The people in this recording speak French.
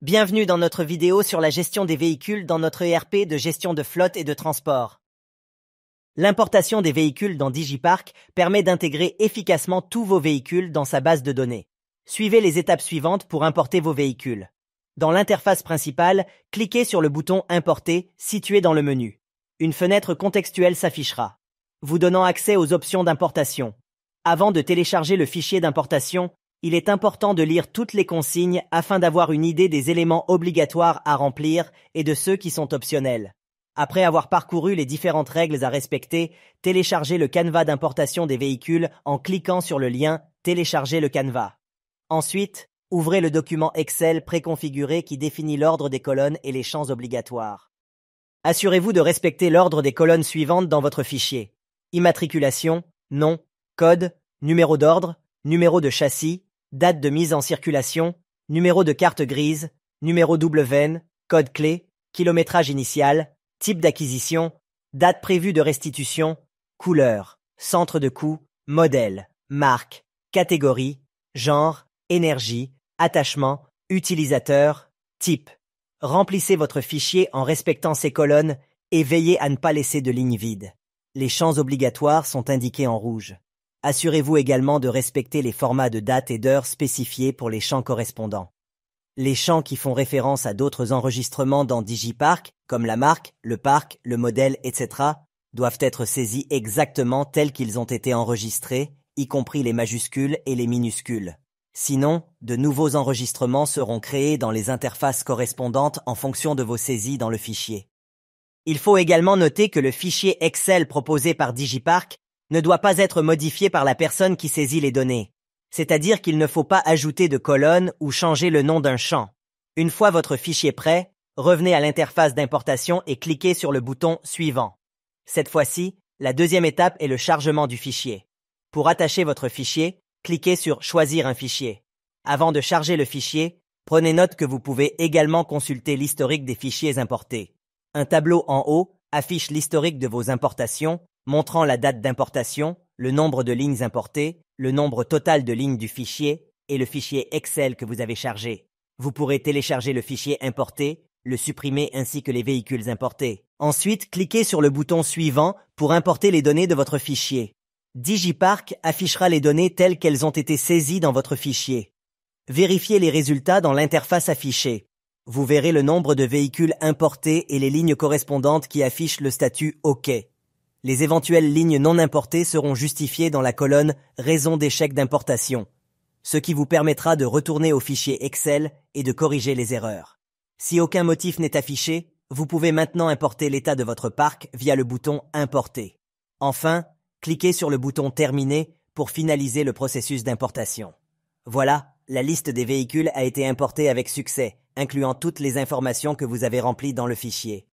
Bienvenue dans notre vidéo sur la gestion des véhicules dans notre ERP de gestion de flotte et de transport. L'importation des véhicules dans Digiparc permet d'intégrer efficacement tous vos véhicules dans sa base de données. Suivez les étapes suivantes pour importer vos véhicules. Dans l'interface principale, cliquez sur le bouton Importer situé dans le menu. Une fenêtre contextuelle s'affichera, vous donnant accès aux options d'importation. Avant de télécharger le fichier d'importation, il est important de lire toutes les consignes afin d'avoir une idée des éléments obligatoires à remplir et de ceux qui sont optionnels. Après avoir parcouru les différentes règles à respecter, téléchargez le canevas d'importation des véhicules en cliquant sur le lien « Télécharger le canevas ». Ensuite, ouvrez le document Excel préconfiguré qui définit l'ordre des colonnes et les champs obligatoires. Assurez-vous de respecter l'ordre des colonnes suivantes dans votre fichier. Immatriculation, nom, code, numéro d'ordre, numéro de châssis, date de mise en circulation, numéro de carte grise, numéro WN, code clé, kilométrage initial, type d'acquisition, date prévue de restitution, couleur, centre de coût, modèle, marque, catégorie, genre, énergie, attachement, utilisateur, type. Remplissez votre fichier en respectant ces colonnes et veillez à ne pas laisser de lignes vides. Les champs obligatoires sont indiqués en rouge. Assurez-vous également de respecter les formats de date et d'heure spécifiés pour les champs correspondants. Les champs qui font référence à d'autres enregistrements dans Digiparc, comme la marque, le parc, le modèle, etc., doivent être saisis exactement tels qu'ils ont été enregistrés, y compris les majuscules et les minuscules. Sinon, de nouveaux enregistrements seront créés dans les interfaces correspondantes en fonction de vos saisies dans le fichier. Il faut également noter que le fichier Excel proposé par Digiparc ne doit pas être modifié par la personne qui saisit les données. C'est-à-dire qu'il ne faut pas ajouter de colonne ou changer le nom d'un champ. Une fois votre fichier prêt, revenez à l'interface d'importation et cliquez sur le bouton Suivant. Cette fois-ci, la deuxième étape est le chargement du fichier. Pour attacher votre fichier, cliquez sur Choisir un fichier. Avant de charger le fichier, prenez note que vous pouvez également consulter l'historique des fichiers importés. Un tableau en haut affiche l'historique de vos importations, montrant la date d'importation, le nombre de lignes importées, le nombre total de lignes du fichier et le fichier Excel que vous avez chargé. Vous pourrez télécharger le fichier importé, le supprimer ainsi que les véhicules importés. Ensuite, cliquez sur le bouton Suivant pour importer les données de votre fichier. Digiparc affichera les données telles qu'elles ont été saisies dans votre fichier. Vérifiez les résultats dans l'interface affichée. Vous verrez le nombre de véhicules importés et les lignes correspondantes qui affichent le statut OK. Les éventuelles lignes non importées seront justifiées dans la colonne « Raison d'échec d'importation », ce qui vous permettra de retourner au fichier Excel et de corriger les erreurs. Si aucun motif n'est affiché, vous pouvez maintenant importer l'état de votre parc via le bouton « Importer ». Enfin, cliquez sur le bouton « Terminer » pour finaliser le processus d'importation. Voilà, la liste des véhicules a été importée avec succès, incluant toutes les informations que vous avez remplies dans le fichier.